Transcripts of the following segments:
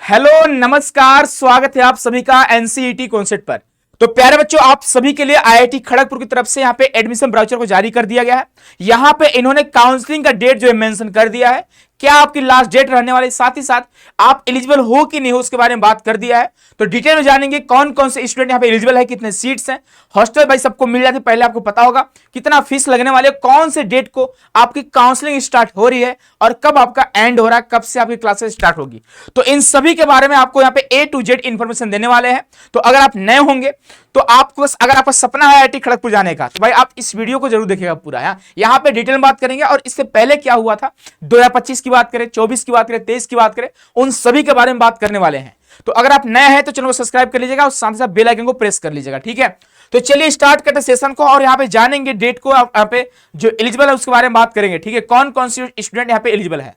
Hello नमस्कार, स्वागत है आप सभी का एनसीईटी कॉन्सेप्ट पर। तो प्यारे बच्चों, आप सभी के लिए आईआईटी खड़गपुर की तरफ से यहाँ पे एडमिशन ब्राउचर को जारी कर दिया गया है। यहाँ पे इन्होंने काउंसलिंग का डेट जो है मेंशन कर दिया है, क्या आपकी लास्ट डेट रहने वाली, साथ ही साथ आप एलिजिबल हो कि नहीं हो उसके बारे में बात कर दिया है। तो डिटेल में जानेंगे कौन कौन से स्टूडेंट यहाँ पे एलिजिबल है, कितने सीट्स हैं, हॉस्टल भाई सबको मिल जाती है, पहले आपको पता होगा कितना फीस लगने वाले, कौन से डेट को आपकी काउंसलिंग स्टार्ट हो रही है और कब आपका एंड हो रहा है, कब से आपकी क्लासेस स्टार्ट होगी। तो इन सभी के बारे में आपको यहाँ पे A to Z इंफॉर्मेशन देने वाले हैं। तो अगर आप नए होंगे तो आपको अगर आपका सपना है आईआईटी खड़गपुर जाने का, तो भाई आप इस वीडियो को जरूर देखिएगा पूरा। यहाँ पे डिटेल में बात करेंगे और इससे पहले क्या हुआ था, 2025 की बात करें, 24 की बात करें, 23 की बात करें, उन सभी के बारे में बात करने वाले हैं। तो अगर आप नए हैं तो चैनल को सब्सक्राइब कर लीजिएगा और साथ ही साथ बेल आइकन को प्रेस कर लीजिएगा, ठीक है। तो चलिए स्टार्ट करते हैं सेशन को और यहाँ पे जानेंगे डेट को, यहाँ पे जो एलिजिबल है उसके बारे में बात करेंगे, ठीक है। कौन कौन सी स्टूडेंट यहाँ पे एलिजिबल है,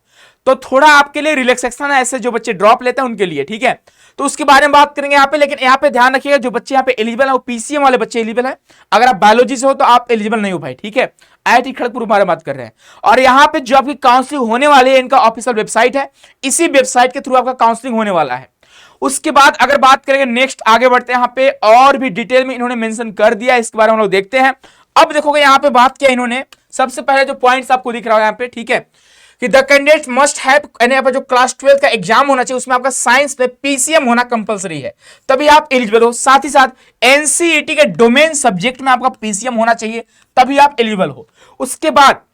तो थोड़ा आपके लिए रिलैक्सेशन है, ऐसे जो बच्चे ड्रॉप लेते हैं उनके लिए, ठीक है। तो उसके बारे में बात करेंगे यहाँ पे, लेकिन यहाँ पे ध्यान रखिएगा जो बच्चे यहाँ पे एलिजिबल है वो पीसीएम वाले बच्चे एलिजिबल है। अगर आप बायोलॉजी से हो तो आप एलिजिबल नहीं हो भाई, ठीक है। आईआईटी खड़गपुर बारे में बात कर रहे हैं और यहाँ पे जो आपकी काउंसलिंग होने वाली है, इनका ऑफिशियल वेबसाइट है, इसी वेबसाइट के थ्रू आपका काउंसलिंग होने वाला है। उसके बाद अगर बात करेंगे नेक्स्ट आगे बढ़ते हैं, यहाँ पे और भी डिटेल में इन्होंने मेंशन कर दिया, इसके बारे में हम लोग देखते हैं। अब देखोगे यहाँ पे बात किया इन्होंने, सबसे पहले जो पॉइंट्स आपको दिख रहा है यहाँ पे, ठीक है, कि द कैंडिडेट मस्ट हैव, यानी जो क्लास 12 का एग्जाम होना चाहिए उसमें आपका साइंस में पीसीएम होना कंपलसरी है, तभी आप एलिजिबल हो। साथ ही साथ एनसीईटी के डोमेन सब्जेक्ट में आपका पीसीएम होना चाहिए, तभी आप एलिजिबल हो। उसके बाद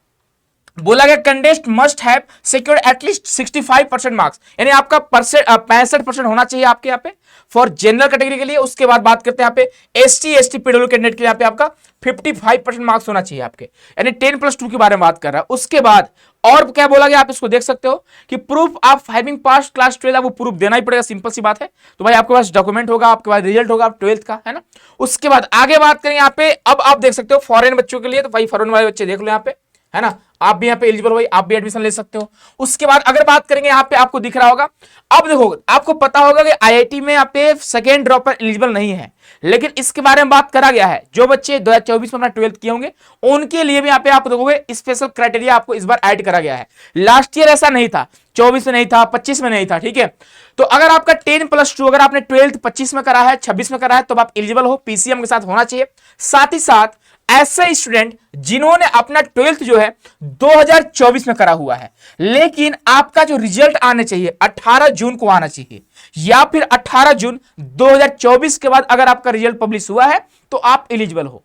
बोला गया candidate must have secured at least 65% marks, यानी आपका 65% होना चाहिए आपके यहाँ पे फॉर जनरल कैटेगरी के लिए। उसके बाद बात करते हैं यहाँ पे एसटी एसटी पीडब्ल्यू कैंडिडेट के लिए यहाँ पे आपका 55% मार्क्स होना चाहिए आपके, यानी 10+2 के बारे में बात कर रहा है। उसके बाद और क्या बोला गया, आप इसको देख सकते हो कि proof of having pass class 12, वो प्रूफ देना ही पड़ेगा, सिंपल सी बात है। तो भाई आपके पास डॉक्यूमेंट होगा, आपके पास रिजल्ट होगा 12th का, है ना। उसके बाद आगे बात करें यहाँ पे, अब आप देख सकते हो फॉरेन बच्चों के लिए, तो भाई फॉरेन वाले बच्चे देख लो यहाँ पे, है ना, आप भी यहाँ पे एलिजिबल हो, आप भी एडमिशन ले सकते हो। उसके बाद अगर बात करेंगे यहाँ पे, आपको दिख रहा होगा, अब देखो आपको पता होगा कि आईआईटी में यहाँ पे सेकेंड ड्रॉप पर एलिजिबल नहीं है, लेकिन इसके बारे में बात करा गया है। जो बच्चे 2024 में अपना 12th किए होंगे उनके लिए भी यहाँ पे आप देखोगे स्पेशल क्राइटेरिया आपको इस बार ऐड करा गया है। लास्ट ईयर ऐसा नहीं था, 24 में नहीं था, 25 में नहीं था, ठीक है। तो अगर आपका 10+2, अगर आपने 12th 25 में करा है, 26 में करा है, तो आप एलिजिबल हो, पीसीएम के साथ होना चाहिए। साथ ही साथ ऐसे स्टूडेंट जिन्होंने अपना 12th जो है 2024 में करा हुआ है, लेकिन आपका जो रिजल्ट आने चाहिए 18 जून को आना चाहिए, या फिर 18 जून 2024 के बाद अगर आपका रिजल्ट पब्लिश हुआ है तो आप एलिजिबल हो।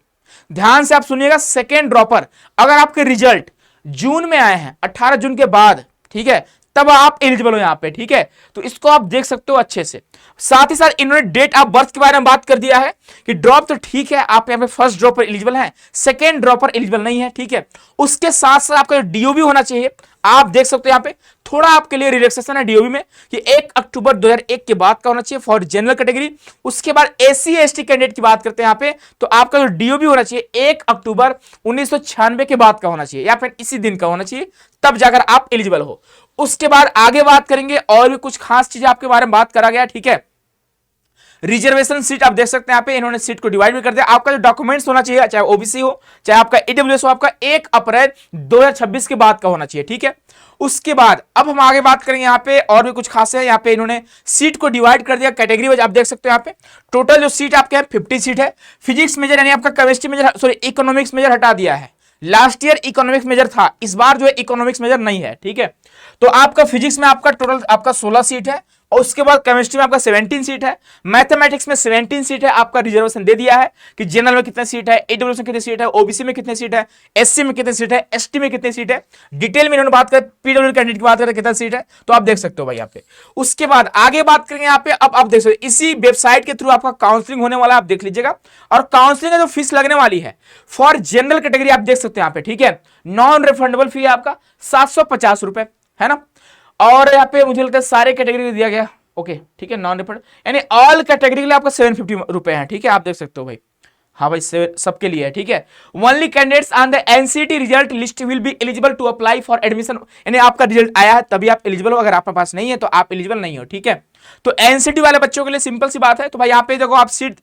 ध्यान से आप सुनिएगा, सेकेंड ड्रॉपर अगर आपके रिजल्ट जून में आए हैं 18 जून के बाद, ठीक है, तब आप एलिजिबल हो यहाँ पे, ठीक है। तो इसको आप देख सकते हो अच्छे से। साथ ही साथ इन्होंने डेट ऑफ बर्थ के बारे में बात कर दिया है कि ड्रॉप तो ठीक है, आप यहाँ पे फर्स्ट ड्रॉप पर एलिजिबल हैं, सेकेंड ड्रॉप पर एलिजिबल नहीं है, ठीक है। उसके साथ साथ आपका डीओबी होना चाहिए, आप देख सकते हो यहाँ पे थोड़ा आपके लिए रिलैक्सेशन है डीओबी में कि 1 अक्टूबर 2001 के बाद का होना चाहिए फॉर जनरल कैटेगरी। उसके बाद एससी एसटी कैंडिडेट की बात करते हैं यहाँ पे, तो आपका जो डीओबी होना चाहिए 1 अक्टूबर 1996 के बाद का होना चाहिए, या फिर इसी दिन का होना चाहिए, तब जाकर आप एलिजिबल हो। उसके बाद आगे बात करेंगे और भी कुछ खास चीजें आपके बारे में बात करा गया, ठीक है। रिजर्वेशन सीट आप देख सकते हैं यहाँ पे इन्होंने सीट को डिवाइड भी कर दिया। आपका जो डॉक्यूमेंट्स होना चाहिए, चाहे ओबीसी हो चाहे आपका ईडब्ल्यूएस हो, आपका 1 अप्रैल 2026 के बाद का होना चाहिए, ठीक है। उसके बाद अब हम आगे बात करेंगे यहाँ पे और भी कुछ खास है। यहाँ पे इन्होंने सीट को डिवाइड कर दिया कैटेगरी वाइज, आप देख सकते हो यहाँ पे टोटल जो सीट आपके 50 सीट है। फिजिक्स मेजर यानी आपका chemistry major, sorry economics major हटा दिया है। लास्ट ईयर इकोनॉमिक्स मेजर था, इस बार जो है इकोनॉमिक्स मेजर नहीं है, ठीक है। तो आपका फिजिक्स में आपका टोटल आपका 16 सीट है, और उसके बाद केमिस्ट्री में आपका 17 सीट है, मैथमेटिक्स में 17 सीट है। आपका रिजर्वेशन दे दिया है कि जनरल में कितने सीट है, ईडब्ल्यूएस में कितनी सीट है, ओबीसी में कितनी सीट है, एससी में कितनी सीट है, एसटी में कितनी सीट है। डिटेल में इन्होंने बात कर, पीडब्ल्यू कैंडिडेट की बात करें कितना सीट है, तो आप देख सकते हो भाई यहाँ पे। उसके बाद आगे बात करेंगे यहाँ पे, अब आप देख सकते हो इसी वेबसाइट के थ्रू आपका काउंसलिंग होने वाला है, आप देख लीजिएगा। और काउंसलिंग का जो फीस लगने वाली है फॉर जनरल कैटेगरी आप देख सकते हैं यहाँ पे, ठीक है। नॉन रिफंडेबल फी आपका 750 रुपए, है ना। और यहाँ पे मुझे लगता है सारे कैटेगरी दिया गया, ओके, ठीक है, नॉन रिफंड यानी ऑल कैटेगरी के लिए आपका 750 रुपए है, ठीक है, आप देख सकते हो भाई। हाँ भाई सबके लिए है, ठीक है। Only candidates on the NCT result list will be eligible to apply for admission, यानी आपका रिजल्ट आया है तभी आप एलिजिबल हो, अगर आपके पास नहीं है तो आप एलिजिबल नहीं हो, ठीक है। तो एनसीटी वाले बच्चों के लिए सिंपल सी बात है। तो भाई यहाँ पे देखो आप सीट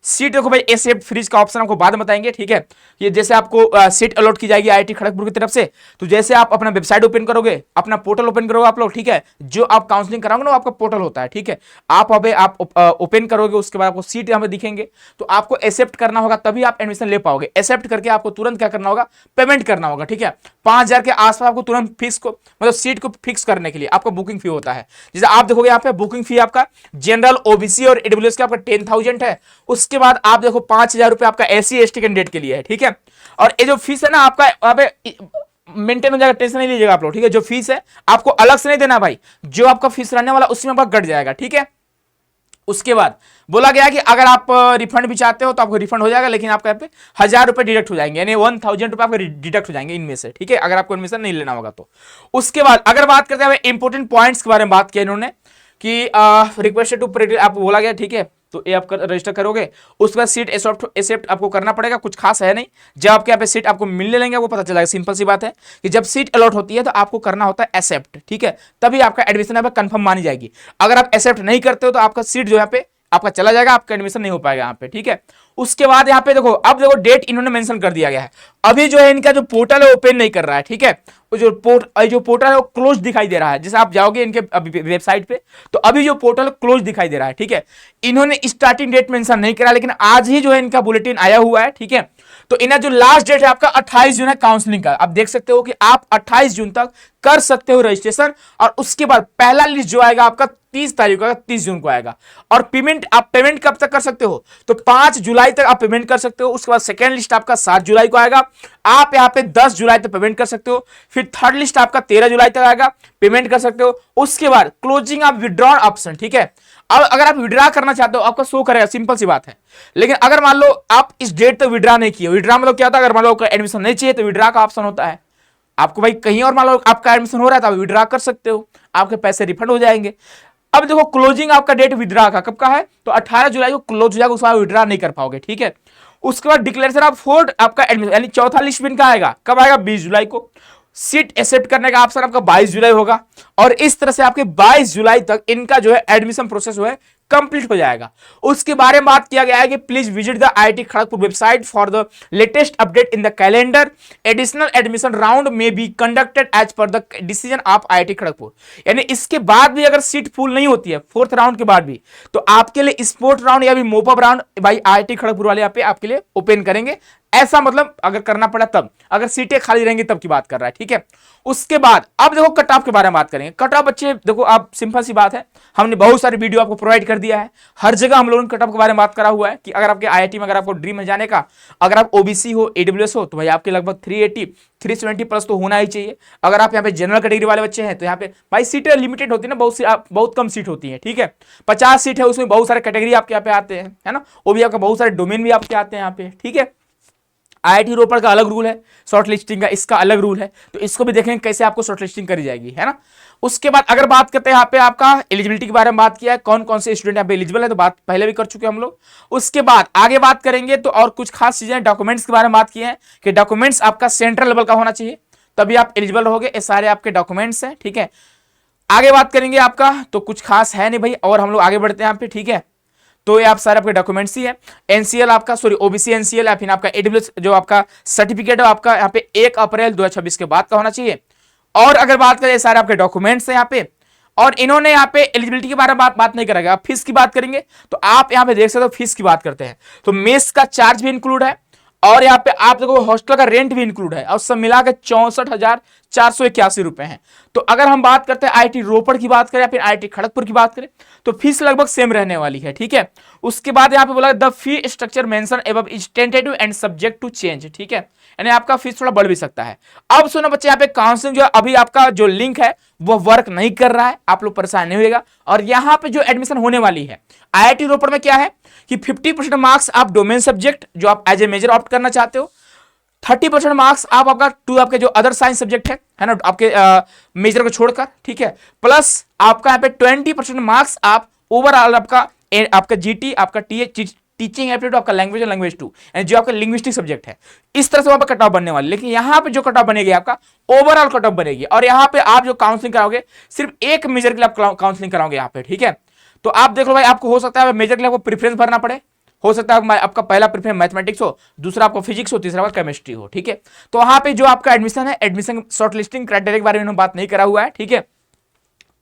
सीट देखो भाई एक्सेप्ट फ्रीज का ऑप्शन आपको बाद में बताएंगे, ठीक है। ये जैसे आपको सीट अलॉट की जाएगी आईआईटी खड़गपुर की तरफ से, तो जैसे आप अपना वेबसाइट ओपन करोगे, अपना पोर्टल ओपन करोगे आप लोग, ठीक है, जो आप काउंसलिंग कराओगे ना वो आपका पोर्टल होता है, ठीक है। आप अबे आप ओपन करोगे, उसके बाद आपको सीट यहाँ पे दिखेंगे, तो आपको एक्सेप्ट करना होगा, तभी आप एडमिशन ले पाओगे। एक्सेप्ट करके आपको तुरंत क्या करना होगा, पेमेंट करना होगा, ठीक है। 5,000 के आसपास आपको तुरंत फिक्स को मतलब सीट को फिक्स करने के लिए आपका बुकिंग फी होता है। जैसे आप देखोगे यहाँ पे बुकिंग फी आपका जनरल, ओबीसी और ईडब्ल्यूएस का आपका 10,000 है। उसके बाद आप देखो 5,000 रुपए आपका एससी एसटी कैंडिडेट के लिए है, ठीक है। और ये जो फीस है ना आपका यहाँ पे मेंटेन हो जाएगा, टेंशन नहीं लीजिएगा आप लोग, ठीक है। जो फीस है आपको अलग से नहीं देना भाई, जो आपका फीस रहने वाला उसमें आपका कट जाएगा, ठीक है। उसके बाद बोला गया कि अगर आप रिफंड भी चाहते हो तो आपको रिफंड हो जाएगा, लेकिन आपका यहाँ पे 1,000 रुपए डिडक्ट हो जाएंगे, यानी 1,000 रुपए आपको डिडक्ट हो जाएंगे इनमें से, ठीक है, अगर आपको एडमिशन नहीं लेना होगा तो। उसके बाद अगर बात करते हैं इंपॉर्टेंट पॉइंट्स के बारे में, बात किया इन्होंने कि रिक्वेस्टेड टू आपको बोला गया, ठीक है, तो ये आप रजिस्टर करोगे। उसके बाद सीट एक्सेप्ट आपको करना पड़ेगा, कुछ खास है नहीं। जब आपके यहाँ पे सीट आपको मिलने लेंगे आपको पता चलेगा, सिंपल सी बात है कि जब सीट अलॉट होती है तो आपको करना होता है एक्सेप्ट, ठीक है, तभी आपका एडमिशन यहाँ पे कंफर्म मानी जाएगी। अगर आप एक्सेप्ट नहीं करते हो तो आपका सीट जो यहाँ पे आपका चला जाएगा, आपका एडमिशन नहीं हो पाएगा यहाँ पे, ठीक है। उसके बाद यहाँ पे देखो, अब देखो डेट इन्होंने मेंशन कर दिया गया है। अभी जो है इनका जो पोर्टल है ओपन नहीं कर रहा है, ठीक है। जो पोर्टल है वो क्लोज दिखाई दे रहा है। जैसे आप जाओगे इनके वेबसाइट पे तो अभी जो पोर्टल क्लोज दिखाई दे रहा है, ठीक है। इन्होंने स्टार्टिंग डेट मेंशन नहीं करा, लेकिन आज ही जो है इनका बुलेटिन आया हुआ है, ठीक है। तो इनका जो लास्ट डेट है आपका 28 जून है काउंसलिंग का। आप देख सकते हो कि आप 28 जून तक कर सकते हो रजिस्ट्रेशन, और उसके बाद पहला लिस्ट जो आएगा आपका 30 तारीख को, 30 जून को आएगा। और पेमेंट आप पेमेंट कब तक कर सकते हो, तो 5 जुलाई तक आप पेमेंट कर सकते हो। उसके बाद सेकेंड लिस्ट आपका 7 जुलाई को आएगा, आप यहाँ पे 10 जुलाई तक पेमेंट कर सकते हो। फिर थर्ड लिस्ट आपका 13 जुलाई तक आएगा, पेमेंट कर सकते हो। उसके बाद क्लोजिंग ऑफ विड्रॉल ऑप्शन, ठीक है। अब अगर आप विड्रा करना चाहते हो आपका शो करेगा, सिंपल सी बात है। लेकिन अगर मान लो आप इस डेट तक विड्रा नहीं किए, विड्रा मतलब क्या होता है, अगर मान लो एडमिशन नहीं चाहिए तो विड्रा का ऑप्शन होता है आपको भाई, कहीं और मान लो आपका एडमिशन हो रहा है तो आप विड्रा कर सकते हो, आपके पैसे रिफंड हो जाएंगे। अब देखो क्लोजिंग आपका डेट विड्रा का कब का है, तो 18 जुलाई को क्लोज हो जाएगा, उसके बाद विड्रा नहीं कर पाओगे, ठीक है। उसके बाद डिक्लेरेशन ऑफ फोर्थ आपका एडमिशन, यानी चौथा लिस्ट भी इनका आएगा, कब आएगा, 20 जुलाई को। सीट एक्सेप्ट करने का ऑप्शन आपका 22 जुलाई होगा, और इस तरह से आपके 22 जुलाई तक इनका जो है एडमिशन प्रोसेस जो है कंप्लीट हो जाएगा। उसके बारे में बात किया गया है कि please visit the IIT Kharagpur website for the latest update in the calendar. Additional admission round में be conducted as per the decision of IIT Kharagpur. यानी इसके बाद भी अगर सीट फुल नहीं होती है, फोर्थ राउंड के बाद भी, तो आपके लिए स्पोर्ट राउंड या भी मोपअप राउंड भाई आईआईटी खड़गपुर वाले यहाँ पे आपके लिए ओपन करेंगे। ऐसा मतलब अगर करना पड़ा तब, अगर सीटें खाली रहेंगी तब की बात कर रहा है, ठीक है। उसके बाद अब देखो कट ऑफ के बारे में बात करेंगे। कट ऑफ बच्चे देखो, आप सिंपल सी बात है, हमने बहुत सारे वीडियो आपको प्रोवाइड कर दिया है, हर जगह हम लोगों ने कट ऑफ के बारे में बात करा हुआ है कि अगर आपके आईआईटी में अगर आपको ड्रीम है जाने का, अगर आप ओबीसी हो, ईडब्ल्यूएस हो, तो भाई आपके लगभग 380 370 प्लस तो होना ही चाहिए। अगर आप यहाँ पे जनरल कैटेगरी वाले बच्चे हैं तो यहाँ पे भाई सीटें लिमिटेड होती है ना, बहुत कम सीट होती है, ठीक है। 50 सीट है, उसमें बहुत सारे कैटेगरी आपके यहाँ पे आते हैं, है ना, वो भी आपका बहुत सारे डोमेन भी आपके आते हैं यहाँ पे, ठीक है। आईआईटी रोपड़ का अलग रूल है, शॉर्ट लिस्टिंग का इसका अलग रूल है, तो इसको भी देखेंगे कैसे आपको शॉर्ट लिस्टिंग करी जाएगी, है ना। उसके बाद अगर बात करते हैं यहाँ पे आपका एलिजिबिलिटी के बारे में बात किया है, कौन कौन से स्टूडेंट यहाँ पे एलिजिबल है, तो बात पहले भी कर चुके हैं हम लोग। उसके बाद आगे बात करेंगे तो और कुछ खास चीजें, डॉक्यूमेंट्स के बारे में बात किए हैं कि डॉक्यूमेंट्स आपका सेंट्रल लेवल का होना चाहिए, तभी आप एलिजिबल रहोगे। ये सारे आपके डॉक्यूमेंट्स हैं, ठीक है। आगे बात करेंगे आपका, तो कुछ खास है नहीं भाई, और हम लोग आगे बढ़ते हैं यहाँ पे, ठीक है। तो ये आप सारे आपके डॉक्यूमेंट्स ही है। एनसीएल आपका, सॉरी ओबीसी एनसीएल या फिर आपका एडब्ल्यूएस जो आपका सर्टिफिकेट है आपका यहाँ पे 1 अप्रैल 2026 के बाद का होना चाहिए। और अगर बात करें सारे आपके डॉक्यूमेंट्स है यहाँ पे, और इन्होंने यहाँ पे एलिजिबिलिटी के बारे में बात नहीं करेगा। आप फीस की बात करेंगे तो आप यहाँ पे देख सकते हो फीस की बात करते हैं तो मेस का चार्ज भी इंक्लूड है, और यहाँ पे आप देखो हॉस्टल का रेंट भी इंक्लूड है, और सब मिला के 64,481 रुपए हैं। तो अगर हम बात करते हैं आईआईटी रोपड़ की बात करें या फिर आईआईटी खड़गपुर की बात करें तो फीस लगभग सेम रहने वाली है, ठीक है। उसके बाद यहाँ पे बोला the fee structure mention above is tentative and subject to change, ठीक है, यानी आपका फीस थोड़ा बढ़ भी सकता है। अब सुनो बच्चे, यहाँ पे काउंसलिंग जो अभी आपका जो लिंक है वो वर्क नहीं कर रहा है, आप लोग परेशान नहीं होगा। और यहाँ पे जो एडमिशन होने वाली है आईआईटी रोपड़ में क्या है कि 50% मार्क्स आप डोमेन सब्जेक्ट जो आप एज ए मेजर ऑप्ट करना चाहते हो, 30% मार्क्स आप आपके जो अदर साइंस सब्जेक्ट है ना आपके मेजर को छोड़कर, ठीक है, प्लस आपका यहाँ पे 20% मार्क्स आप ओवरऑल आपका जीटी, आपका टीचिंग एप्टीट्यूड, आपका लैंग्वेज और लैंग्वेज 2 जो आपका लिंग्विस्टिक सब्जेक्ट है, इस तरह से वहां पर कट ऑफ बनने वाली। लेकिन यहाँ पे जो कट ऑफ बनेगी आपका ओवरऑल कट ऑफ बनेगी, और यहाँ पे आप जो काउंसलिंग कराओगे सिर्फ एक मेजर के लिए आप काउंसलिंग कराओगे यहाँ पे, ठीक है। तो आप देख लो भाई, आपको हो सकता है मेजर के लिए आपको प्रेफरेंस भरना पड़े, हो सकता है आपका पहला प्रेफरेंस मैथमेटिक्स हो, दूसरा आपको फिजिक्स हो, तीसरा बार केमिस्ट्री हो, ठीक है। तो वहां पे जो आपका एडमिशन है, एडमिशन शॉर्ट लिस्टिंग क्राइटेरिया के बारे में इन्होंने बात नहीं करा हुआ है, ठीक है।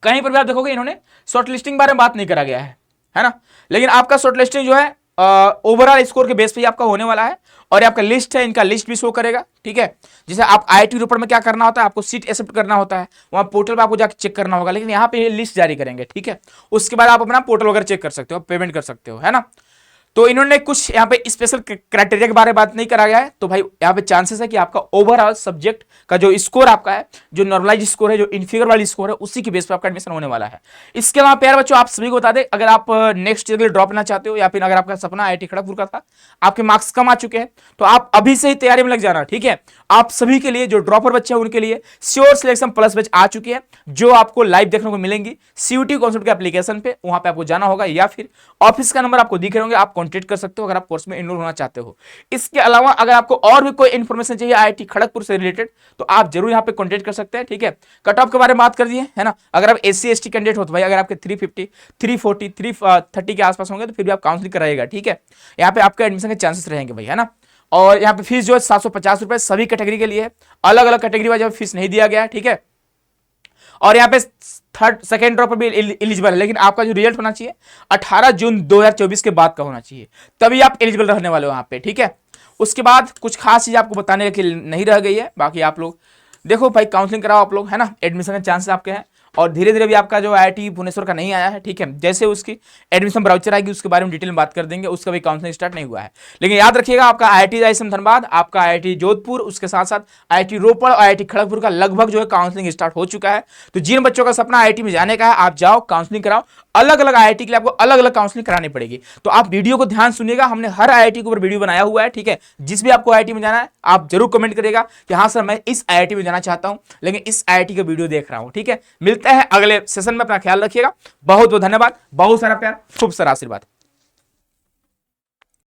कहीं पर भी आप देखोगे इन्होंने शॉर्ट लिस्टिंग बारे में बात नहीं करा गया है ना। लेकिन आपका शॉर्ट लिस्टिंग जो है ओवरऑल स्कोर के बेस पे आपका होने वाला है, और आपका लिस्ट है, इनका लिस्ट भी शो करेगा, ठीक है। जैसे आप आईआईटी रोपड़ में क्या करना होता है, आपको सीट एक्सेप्ट करना होता है, वहां पोर्टल पे आपको जाकर चेक करना होगा, लेकिन यहाँ पे लिस्ट जारी करेंगे, ठीक है। उसके बाद आप अपना पोर्टल वगैरह चेक कर सकते हो, पेमेंट कर सकते हो, है ना। तो इन्होंने कुछ यहाँ पे स्पेशल क्राइटेरिया के बारे में बात नहीं करा गया है, तो भाई यहाँ पे चांसेस है कि आपका ओवरऑल सब्जेक्ट का जो स्कोर आपका है, जो नॉर्मलाइज स्कोर है, जो इनफिगर वाली स्कोर है, उसी के बेस पर आपका एडमिशन होने वाला है। इसके अलावा प्यारे बच्चों, आप सभी को बता दें, अगर आप नेक्स्ट ईयर के लिए ड्रॉप लेना चाहते हो, या फिर अगर आपका सपना आईआईटी खड़गपुर का था, आपके मार्क्स कम आ चुके हैं, तो आप अभी से ही तैयारी में लग जाना, ठीक है। आप सभी के लिए जो ड्रॉपर बच्चे हैं उनके लिए श्योर सिलेक्शन प्लस बैच आ चुकी है, जो आपको लाइव देखने को मिलेंगी सीयूटी कॉन्सेप्ट के एप्लीकेशन पे, वहां पे आपको जाना होगा, या फिर ऑफिस का नंबर आपको दिख रहे होंगे, आप कॉन्टेक्ट कर सकते हो अगर आप कोर्स में एनरोल होना चाहते हो। इसके अलावा अगर आपको और भी कोई इंफॉर्मेशन चाहिए आईआईटी खड़गपुर से रिलेटेड, तो आप जरूर यहाँ पे कॉन्टेक्ट कर सकते हैं, ठीक है। कट ऑफ के बारे में बात कर दिए, है ना। अगर आप एससी एसटी कैंडिडेट हो तो भाई अगर आपके 350 340 330 के आसपास होंगे तो फिर भी आप काउंसलिंग कराइएगा, ठीक है। यहाँ पे आपके एडमिशन के चांसेस रहेंगे भाई, है ना। और यहाँ पे फीस जो है 750 रुपए सभी कैटेगरी के लिए है, अलग अलग कैटेगरी वाइज फीस नहीं दिया गया है, ठीक है। और यहाँ पे थर्ड सेकेंड ड्रॉप पर भी एलिजिबल है, लेकिन आपका जो रिजल्ट होना चाहिए 18 जून 2024 के बाद का होना चाहिए, तभी आप एलिजिबल रहने वाले हो यहाँ पे, ठीक है। उसके बाद कुछ खास चीज आपको बताने के लिए नहीं रह गई है, बाकी आप लोग देखो भाई, काउंसलिंग कराओ आप लोग, है ना। एडमिशन के चांसेस आपके हैं, और धीरे धीरे भी आपका जो आईआईटी भुवनेश्वर का नहीं आया है, ठीक है। जैसे उसकी एडमिशन ब्राउचर आएगी उसके बारे में डिटेल में बात कर देंगे, उसका भी काउंसलिंग स्टार्ट नहीं हुआ है। लेकिन याद रखिएगा, आपका आईआईटी आईएसएम धनबाद, आपका आईआईटी जोधपुर, उसके साथ साथ आईआईटी रोपड़ और आईआईटी खड़गपुर का लगभग जो है काउंसलिंग स्टार्ट हो चुका है। तो जिन बच्चों का सपना आईआईटी में जाने का है, आप जाओ काउंसलिंग कराओ। अलग अलग आईआईटी के लिए आपको अलग अलग काउंसलिंग करानी पड़ेगी, तो आप वीडियो को ध्यान सुनिएगा, हमने हर आईआईटी के ऊपर वीडियो बनाया हुआ है, ठीक है। जिस भी आपको आईआईटी में जाना है आप जरूर कमेंट करिएगा कि हाँ सर मैं इस आईआईटी में जाना चाहता हूं, लेकिन इस आईआईटी का वीडियो देख रहा हूं, ठीक है। मिलते हैं अगले सेशन में, अपना ख्याल रखिएगा। बहुत बहुत धन्यवाद, बहुत सारा प्यार, खूब सारा आशीर्वाद।